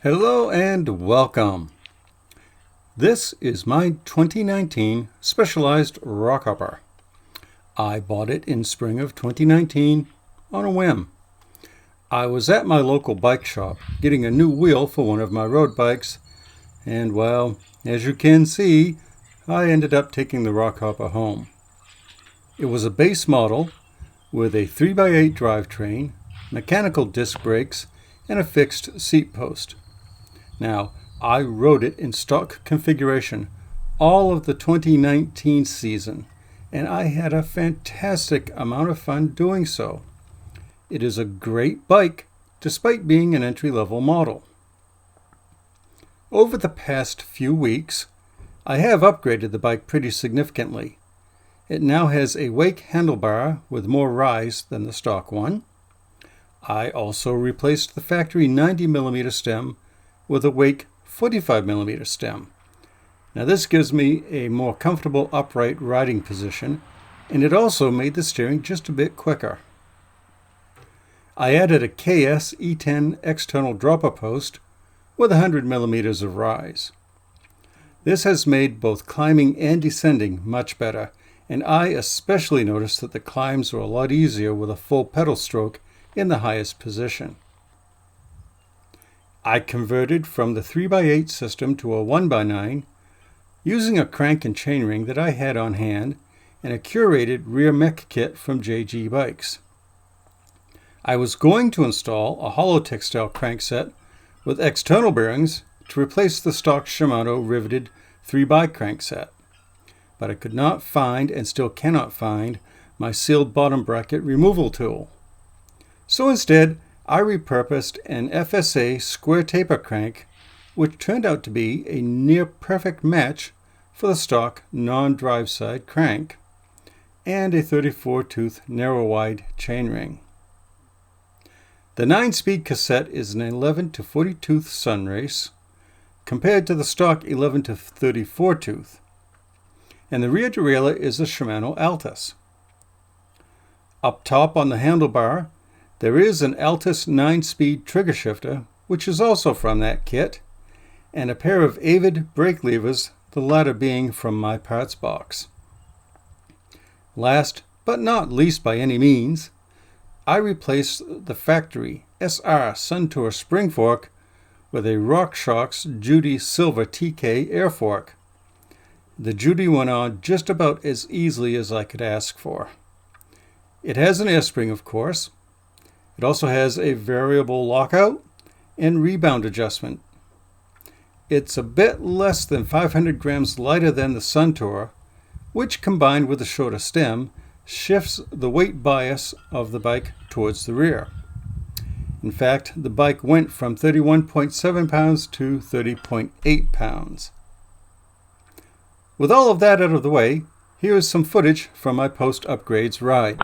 Hello and welcome. This is my 2019 Specialized Rockhopper. I bought it in spring of 2019 on a whim. I was at my local bike shop getting a new wheel for one of my road bikes, and well, as you can see, I ended up taking the Rockhopper home. It was a base model with a 3x8 drivetrain, mechanical disc brakes, and a fixed seat post. Now, I rode it in stock configuration all of the 2019 season, and I had a fantastic amount of fun doing so. It is a great bike, despite being an entry-level model. Over the past few weeks, I have upgraded the bike pretty significantly. It now has a wake handlebar with more rise than the stock one. I also replaced the factory 90mm stem with a wake 45mm stem. Now this gives me a more comfortable upright riding position, and it also made the steering just a bit quicker. I added a KS E10 external dropper post with 100mm of rise. This has made both climbing and descending much better, and I especially noticed that the climbs were a lot easier with a full pedal stroke in the highest position. I converted from the 3x8 system to a 1x9 using a crank and chainring that I had on hand and a curated rear mech kit from JG Bikes. I was going to install a hollow textile crankset with external bearings to replace the stock Shimano riveted 3x crankset, but I could not find and still cannot find my sealed bottom bracket removal tool. So instead, I repurposed an FSA square taper crank, which turned out to be a near perfect match for the stock non-drive side crank, and a 34-tooth narrow-wide chainring. The 9-speed cassette is an 11-to-40-tooth Sunrace, compared to the stock 11-to-34-tooth, and the rear derailleur is a Shimano Altus. Up top on the handlebar, there is an Altus 9-speed trigger shifter, which is also from that kit, and a pair of Avid brake levers, the latter being from my parts box. Last but not least by any means, I replaced the factory SR Suntour spring fork with a Rockshox Judy Silver TK air fork. The Judy went on just about as easily as I could ask for. It has an air spring, of course. It also has a variable lockout and rebound adjustment. It's a bit less than 500 grams lighter than the Suntour, which combined with the shorter stem shifts the weight bias of the bike towards the rear. In fact, the bike went from 31.7 pounds to 30.8 pounds. With all of that out of the way, here is some footage from my post-upgrades ride.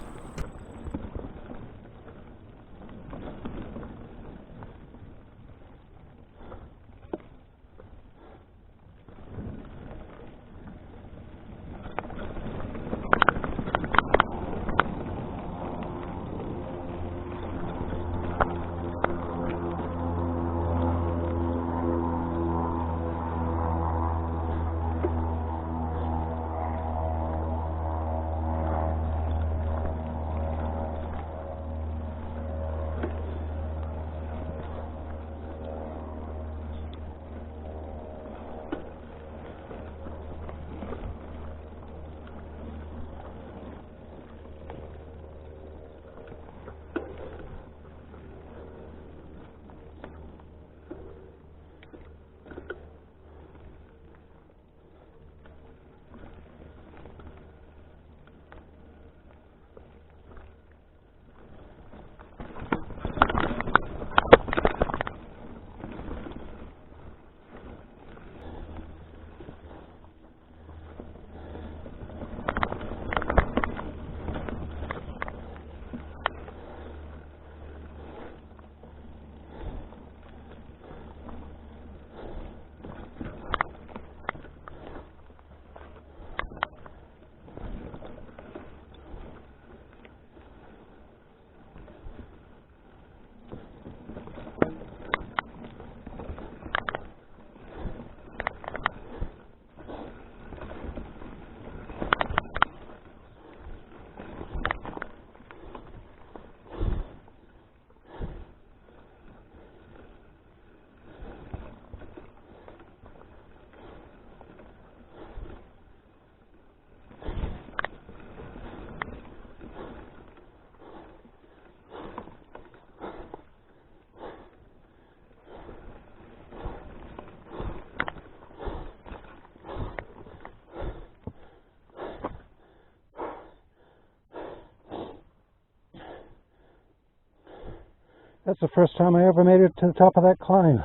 That's the first time I ever made it to the top of that climb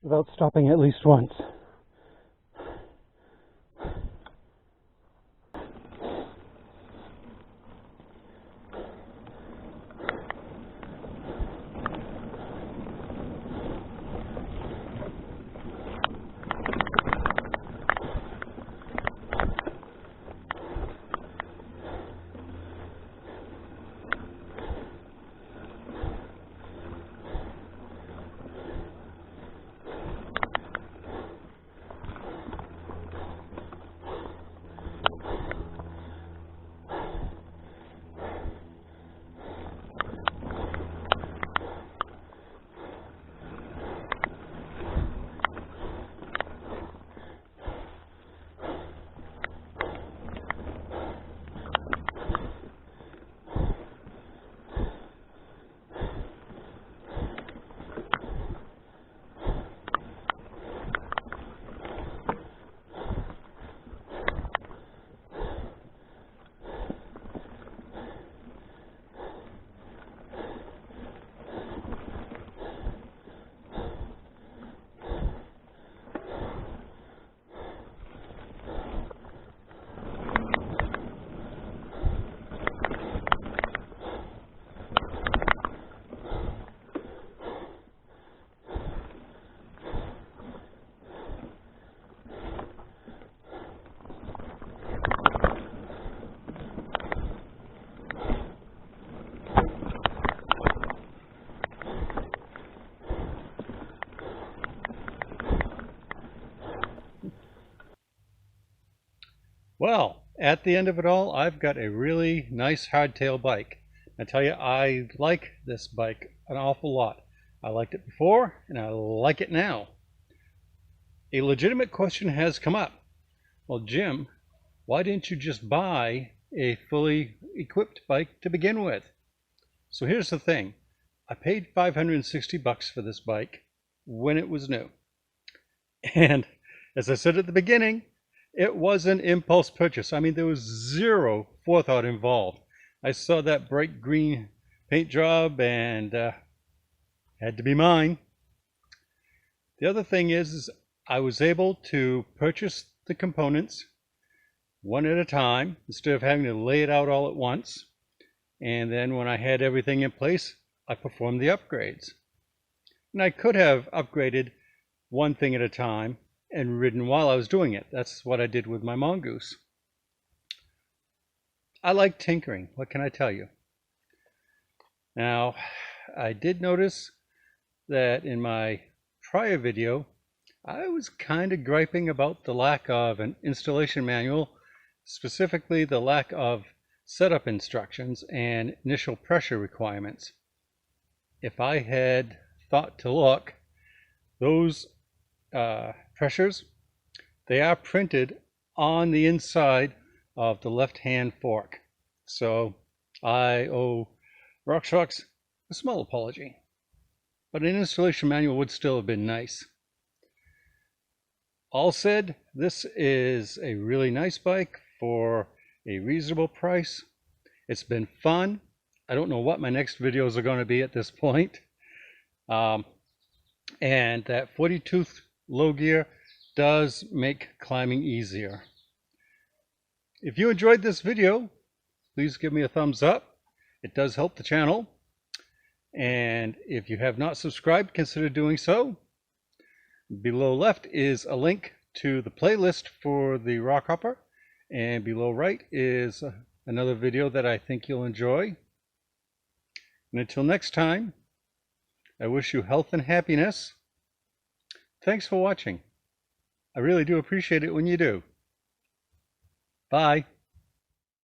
without stopping at least once. Well, at the end of it all, I've got a really nice hardtail bike. I tell you, I like this bike an awful lot. I liked it before, and I like it now. A legitimate question has come up. Well, Jim, why didn't you just buy a fully equipped bike to begin with? So here's the thing. I paid $560 for this bike when it was new. And as I said at the beginning, it was an impulse purchase. I mean, there was zero forethought involved. I saw that bright green paint job and had to be mine. The other thing is I was able to purchase the components one at a time instead of having to lay it out all at once. And then when I had everything in place, I performed the upgrades. And I could have upgraded one thing at a time and ridden while I was doing it. That's what I did with my mongoose. I like tinkering, what can I tell you? Now, I did notice that in my prior video, I was kind of griping about the lack of an installation manual, specifically the lack of setup instructions and initial pressure requirements. If I had thought to look, those pressures, they are printed on the inside of the left hand fork. So I owe Rockshox a small apology, but an installation manual would still have been nice. All said, this is a really nice bike for a reasonable price. It's been fun. I don't know what my next videos are going to be at this point. And that 40-tooth low gear does make climbing easier. If you enjoyed this video, please give me a thumbs up. It does help the channel. And if you have not subscribed, consider doing so. Below left is a link to the playlist for the Rockhopper, and below right is another video that I think you'll enjoy. And until next time, I wish you health and happiness. Thanks for watching. I really do appreciate it when you do. Bye.